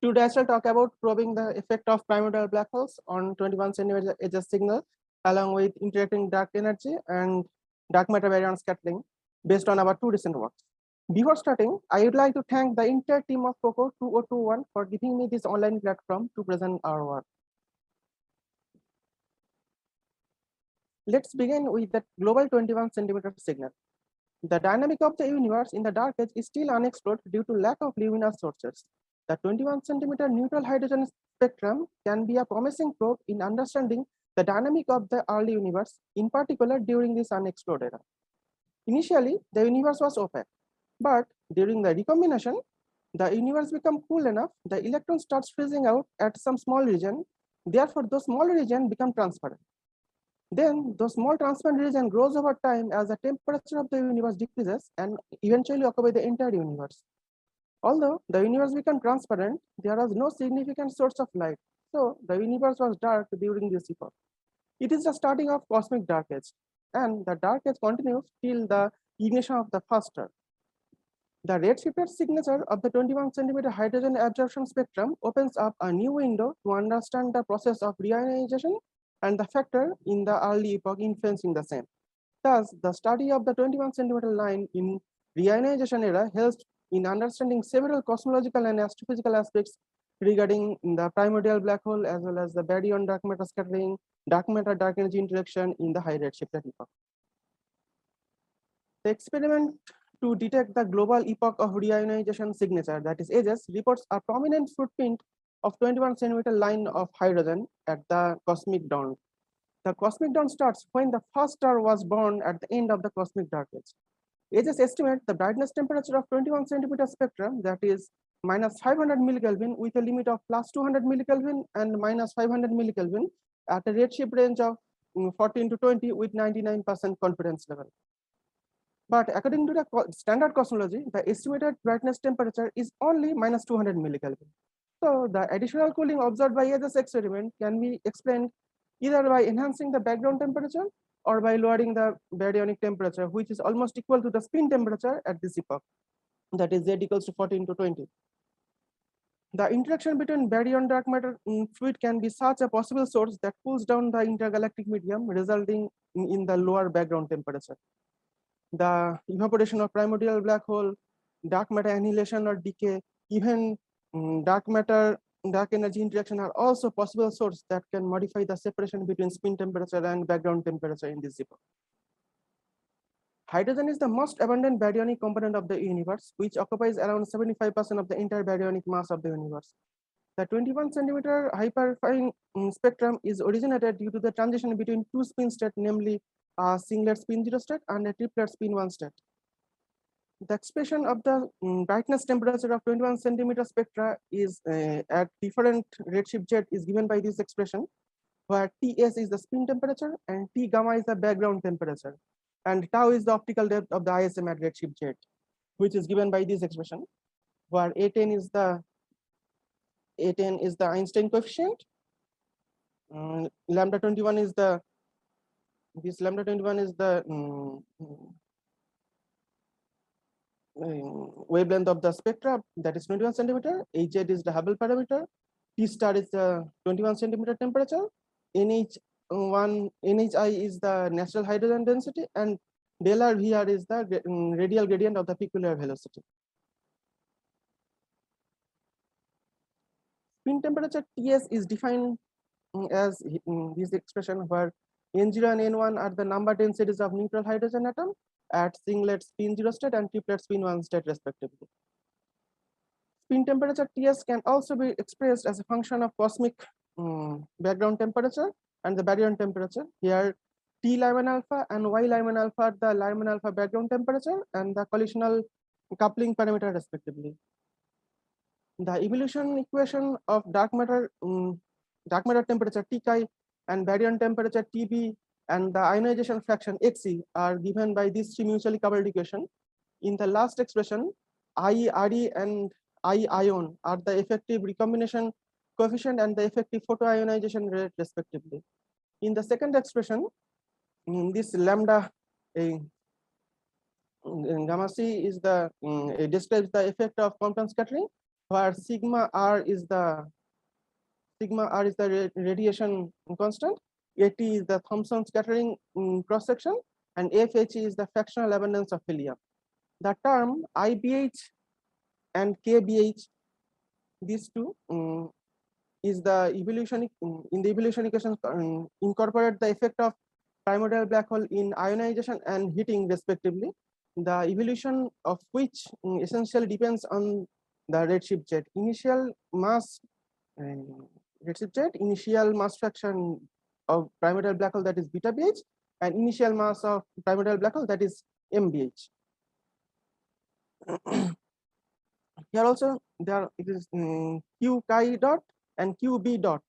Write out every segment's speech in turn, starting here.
Today, I shall talk about probing the effect of primordial black holes on 21 centimeter edge signal, along with interacting dark energy and dark matter baryon scattering, based on our two recent works. Before starting, I would like to thank the entire team of POCO 2021 for giving me this online platform to present our work. Let's begin with the global 21 centimeter signal. The dynamic of the universe in the dark age is still unexplored due to lack of luminous sources. The 21 centimeter neutral hydrogen spectrum can be a promising probe in understanding the dynamic of the early universe, in particular during this unexplored era. Initially, the universe was opaque, but during the recombination, the universe becomes cool enough, the electron starts freezing out at some small region. Therefore, those small regions become transparent. Then the small transparent region grows over time as the temperature of the universe decreases and eventually occupies the entire universe. Although the universe became transparent, there was no significant source of light. So the universe was dark during this epoch. It is the starting of cosmic dark age, and the dark age continues till the ignition of the first star. The redshifted signature of the 21 centimeter hydrogen absorption spectrum opens up a new window to understand the process of reionization and the factor in the early epoch influencing the same. Thus, the study of the 21 centimeter line in reionization era helps in understanding several cosmological and astrophysical aspects regarding the primordial black hole as well as the baryon dark matter scattering, dark matter dark energy interaction in the high redshifted epoch. The experiment to detect the global epoch of reionization signature, that is AGES, reports a prominent footprint of 21 centimeter line of hydrogen at the cosmic dawn. The cosmic dawn starts when the first star was born at the end of the cosmic dark age. AGES estimate the brightness temperature of 21 centimeter spectrum, that is minus 500 millikelvin with a limit of plus 200 millikelvin and minus 500 millikelvin at a redshift range of 14 to 20 with 99% confidence level. But according to the standard cosmology, the estimated brightness temperature is only minus 200 millikelvin. So the additional cooling observed by AGES experiment can be explained either by enhancing the background temperature or by lowering the baryonic temperature, which is almost equal to the spin temperature at this epoch, that is Z equals to 14 to 20. The interaction between baryon dark matter fluid can be such a possible source that cools down the intergalactic medium, resulting in the lower background temperature. The evaporation of primordial black hole, dark matter annihilation or decay, even dark matter dark energy interaction are also possible sources that can modify the separation between spin temperature and background temperature in this epoch. Hydrogen is the most abundant baryonic component of the universe, which occupies around 75% of the entire baryonic mass of the universe. The 21 centimeter hyperfine spectrum is originated due to the transition between two spin states, namely a singlet spin 0 state and a triplet spin 1 state. The expression of the brightness temperature of 21 centimeter spectra is at different redshift jet is given by this expression, where Ts is the spin temperature and T gamma is the background temperature, and tau is the optical depth of the ISM at redshift jet, which is given by this expression, where A10 is the Einstein coefficient, lambda 21 is the wavelength of the spectra, that is 21 centimeter. Hz is the Hubble parameter. T star is the 21 centimeter temperature. NHI is the natural hydrogen density, and del R VR is the radial gradient of the peculiar velocity. Spin temperature Ts is defined as this expression, where N0 and N1 are the number densities of neutral hydrogen atom at singlet spin 0 state and triplet spin 1 state respectively. Spin temperature Ts can also be expressed as a function of cosmic background temperature and the baryon temperature. Here T Lyman alpha and Y Lyman alpha are the Lyman alpha background temperature and the collisional coupling parameter respectively. The evolution equation of dark matter temperature T chi and baryon temperature Tb and the ionization fraction Xe are given by these three mutually coupled equation. In the last expression, I, Re and I ion are the effective recombination coefficient and the effective photoionization rate respectively. In the second expression, this lambda gamma c is the describes the effect of Compton scattering, where sigma r is the radiation constant, At is the Thomson scattering cross section, and FH is the fractional abundance of helium. The term IBH and KBH, these two is the evolution in the evolution equation incorporate the effect of primordial black hole in ionization and heating respectively, the evolution of which essentially depends on the redshift jet. Initial mass redshift jet, initial mass fraction of primordial black hole, that is beta BH, and initial mass of primordial black hole, that is MBH. Here also there it is Q chi dot and QB dot.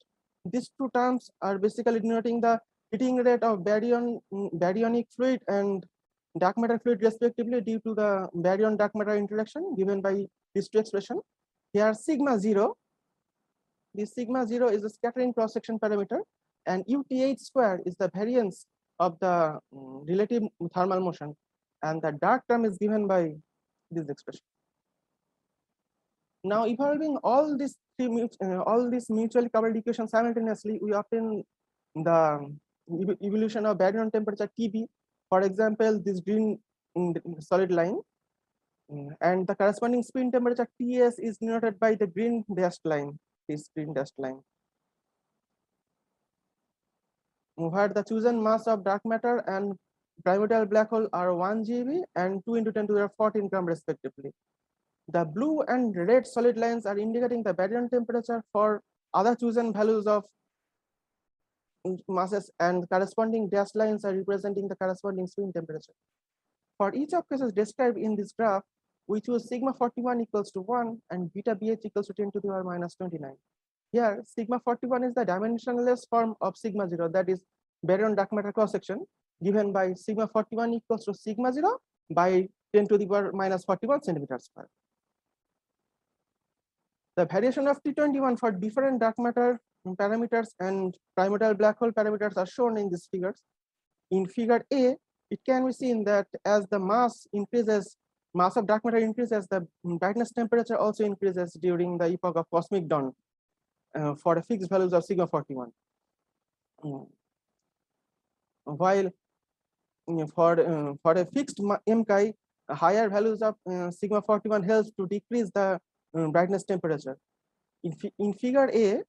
These two terms are basically denoting the heating rate of baryonic fluid and dark matter fluid respectively due to the baryon dark matter interaction given by these two expression. Here sigma 0, this sigma 0 is the scattering cross section parameter, and UTH square is the variance of the relative thermal motion, and the dark term is given by this expression. Now evolving all these mutually coupled equations simultaneously, we obtain the evolution of baryon temperature TB. For example, this green solid line, and the corresponding spin temperature TS is denoted by the green dashed line. This green dashed line, where the chosen mass of dark matter and primordial black hole are 1 GeV and 2 × 10⁻14 gram respectively. The blue and red solid lines are indicating the baryon temperature for other chosen values of masses, and corresponding dashed lines are representing the corresponding spin temperature. For each of cases described in this graph, we choose sigma 41 equals to 1 and beta BH equals to 10 to the power minus 29. Here, sigma 41 is the dimensionless form of sigma 0, that is baryon dark matter cross section, given by sigma 41 equals to sigma 0 by 10 to the power minus 41 centimeters square. The variation of T21 for different dark matter parameters and primordial black hole parameters are shown in these figures. In figure A, it can be seen that as the mass increases, mass of dark matter increases, the brightness temperature also increases during the epoch of cosmic dawn for the fixed values of sigma 41. While for a fixed m chi, higher values of sigma 41 helps to decrease the brightness temperature. In figure A,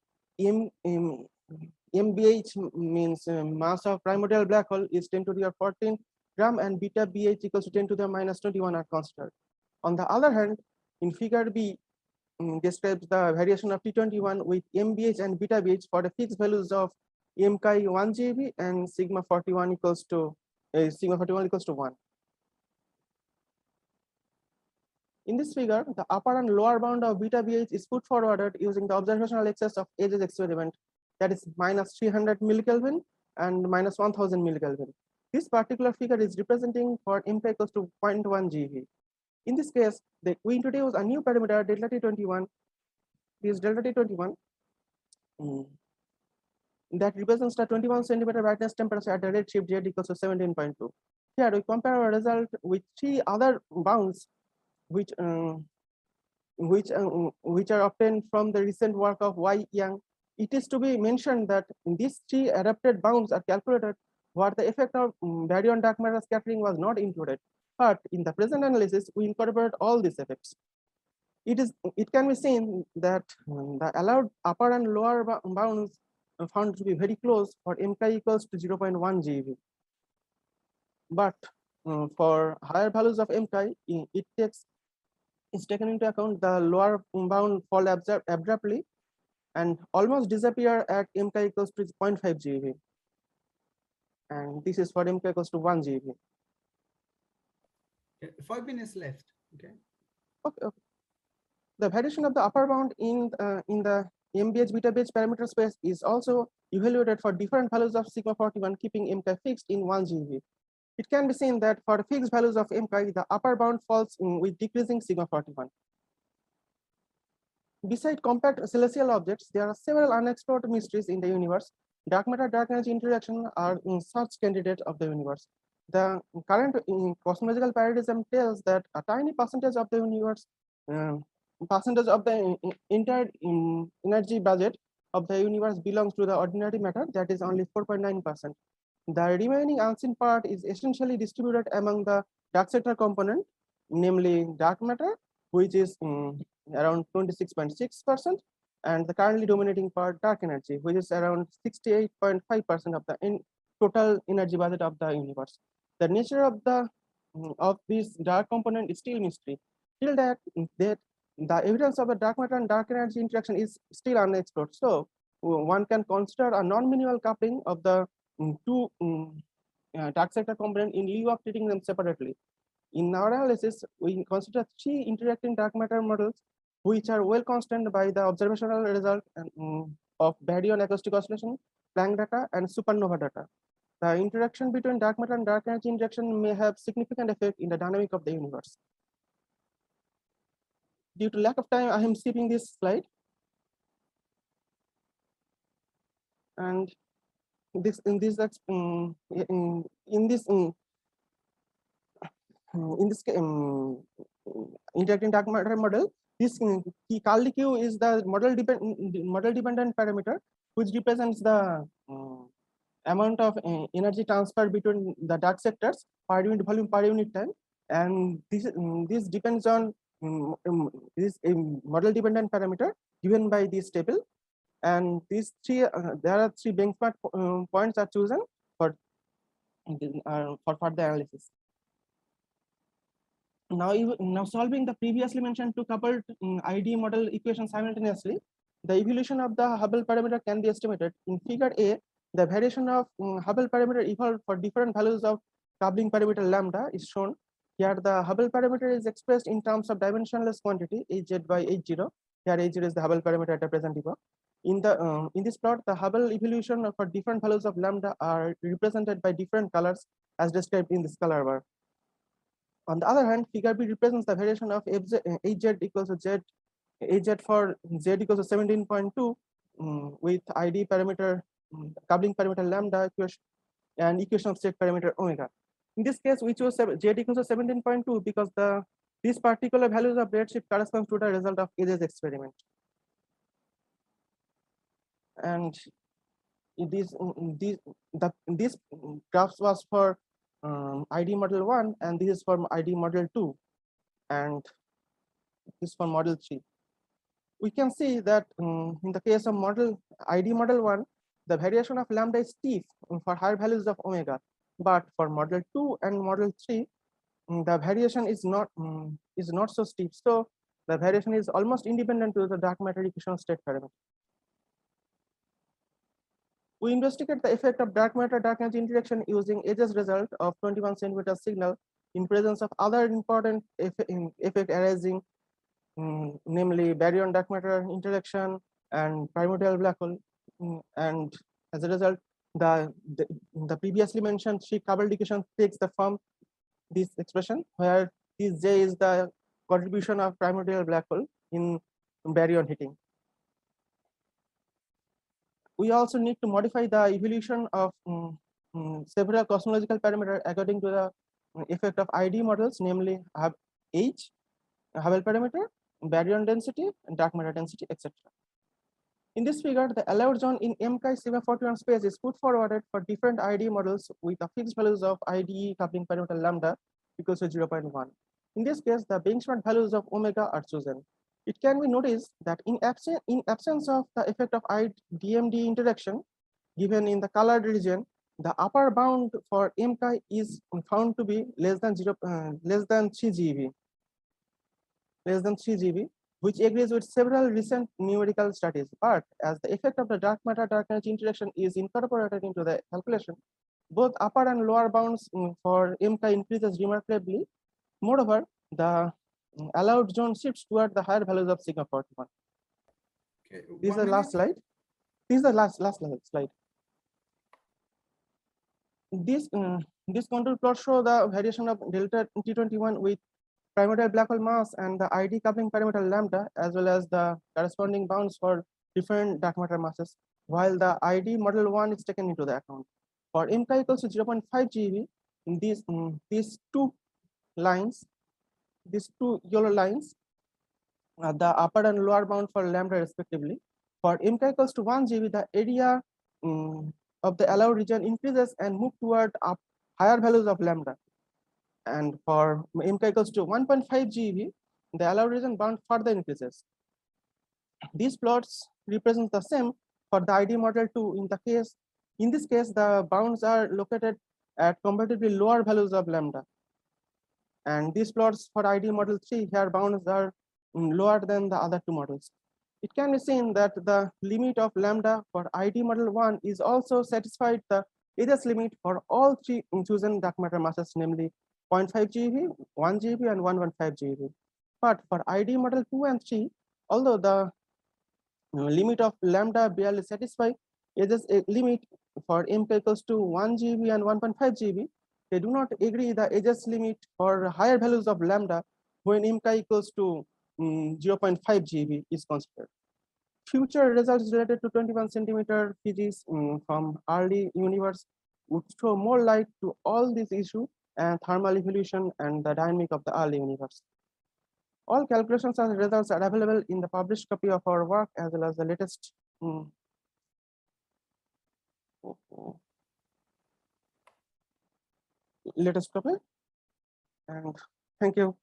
MBH means mass of primordial black hole is 10 to the power 14 gram, and beta BH equals to 10 to the minus 21 are considered. On the other hand, in figure B, describes the variation of T21 with MBH and beta BH for the fixed values of m chi 1 GeV and sigma 41 equals to 1. In this figure, the upper and lower bound of beta BH is put forwarded using the observational excess of AGES experiment, that is minus 300 millikelvin and minus 1000 millikelvin. This particular figure is representing for m chi equals to 0.1 GeV. In this case, we introduce a new parameter delta T21. This delta T21 that represents the 21 centimeter brightness temperature at the redshift Z equals to 17.2. Here we compare our result with 3 other bounds which are obtained from the recent work of Y. Yang. It is to be mentioned that these 3 adapted bounds are calculated where the effect of baryon dark matter scattering was not included. But in the present analysis, we incorporate all these effects. It can be seen that the allowed upper and lower bounds are found to be very close for m chi equals to 0.1 GeV. But for higher values of m chi, it's taken into account the lower bound fall abruptly and almost disappear at m chi equals to 0.5 GeV. And this is for m chi equals to 1 GeV. 5 minutes left. Okay. Okay. The variation of the upper bound in the MBH beta BH parameter space is also evaluated for different values of sigma 41, keeping m chi fixed in 1 GeV. It can be seen that for fixed values of m chi, the upper bound falls with decreasing sigma 41. Besides compact celestial objects, there are several unexplored mysteries in the universe. Dark matter dark energy interaction are such candidates of the universe. The current cosmological paradigm tells that a tiny percentage of the universe percentage of the entire energy budget of the universe belongs to the ordinary matter, that is only 4.9%. The remaining unseen part is essentially distributed among the dark sector component, namely dark matter, which is around 26.6%, and the currently dominating part, dark energy, which is around 68.5% of the total energy budget of the universe. The nature of this dark component is still mystery. Till that the evidence of the dark matter and dark energy interaction is still unexplored. So one can consider a non-minimal coupling of the two dark sector component in lieu of treating them separately. In our analysis, we consider 3 interacting dark matter models, which are well constrained by the observational result of baryon acoustic oscillation, Planck data, and supernova data. The interaction between dark matter and dark energy interaction may have significant effect in the dynamic of the universe. Due to lack of time, I am skipping this slide. And this in this interacting dark matter model, this Carly Q is the model dependent parameter, which represents the amount of energy transfer between the dark sectors per unit volume per unit time, and this depends on this model dependent parameter given by this table, and these three there are 3 benchmark points are chosen for further analysis. Now solving the previously mentioned 2 coupled ID model equations simultaneously, the evolution of the Hubble parameter can be estimated. In figure A, the variation of Hubble parameter evolved for different values of coupling parameter lambda is shown. Here the Hubble parameter is expressed in terms of dimensionless quantity Hz by H0. Here H0 is the Hubble parameter at the present epoch. In this plot, the Hubble evolution for different values of lambda are represented by different colors as described in this color bar. On the other hand, figure B represents the variation of Hz equals to Z, Hz for Z equals to 17.2 with ID parameter, coupling parameter lambda equation, and equation of state parameter omega. In this case, we chose Z equals to 17.2 because these particular values of redshift corresponds to the result of Hz experiment. And this graphs was for ID model 1, and this is for ID model 2, and this for model 3. We can see that in the case of ID model 1, the variation of lambda is steep for higher values of omega, but for model 2 and model 3, the variation is not so steep. So the variation is almost independent to the dark matter equation state parameter. We investigate the effect of dark matter dark energy interaction using H's result of 21 centimeter signal in presence of other important effect arising, namely baryon dark matter interaction and primordial black hole. And as a result, the previously mentioned 3 coupled equation takes the form this expression, where this J is the contribution of primordial black hole in baryon heating. We also need to modify the evolution of several cosmological parameters according to the effect of ID models, namely H, Hubble parameter, baryon density, and dark matter density, etc. In this figure, the allowed zone in MChi sigma 41 space is put forwarded for different ID models with the fixed values of IDE coupling parameter lambda equals to 0.1. In this case, the benchmark values of omega are chosen. It can be noticed that in absence of the effect of DMD interaction given in the colored region, the upper bound for MChi is found to be less than 3 GeV, which agrees with several recent numerical studies. But as the effect of the dark matter dark energy interaction is incorporated into the calculation, both upper and lower bounds for MChi increases remarkably. Moreover, the allowed zone shifts toward the higher values of sigma 41. Okay, This is the last slide. This is the last slide. This contour plot show the variation of delta T21 with primordial black hole mass and the ID coupling parameter lambda, as well as the corresponding bounds for different dark matter masses, while the ID model 1 is taken into the account. For MChi equals to 0.5 GeV, these two lines, these two yellow lines the upper and lower bound for lambda respectively. For MK equals to 1 GB, the area of the allowed region increases and move toward up higher values of lambda. And for MK equals to 1.5 GB, the allowed region bound further increases. These plots represent the same for the ID model 2 in this case, the bounds are located at comparatively lower values of lambda. And these plots for ID model 3 here bounds are lower than the other two models. It can be seen that the limit of lambda for ID model 1 is also satisfied the edges limit for all three chosen dark matter masses, namely 0.5 GeV, 1 GeV, and 1.15 GeV. But for ID model 2 and 3, although the limit of lambda barely satisfy edges a limit for MK equals to 1 GeV and 1.5 GeV, they do not agree the edges limit for higher values of lambda when MK equals to 0.5 GeV is considered. Future results related to 21 centimeter physics from early universe would throw more light to all these issues and thermal evolution and the dynamic of the early universe. All calculations and results are available in the published copy of our work as well as the latest copy. And thank you.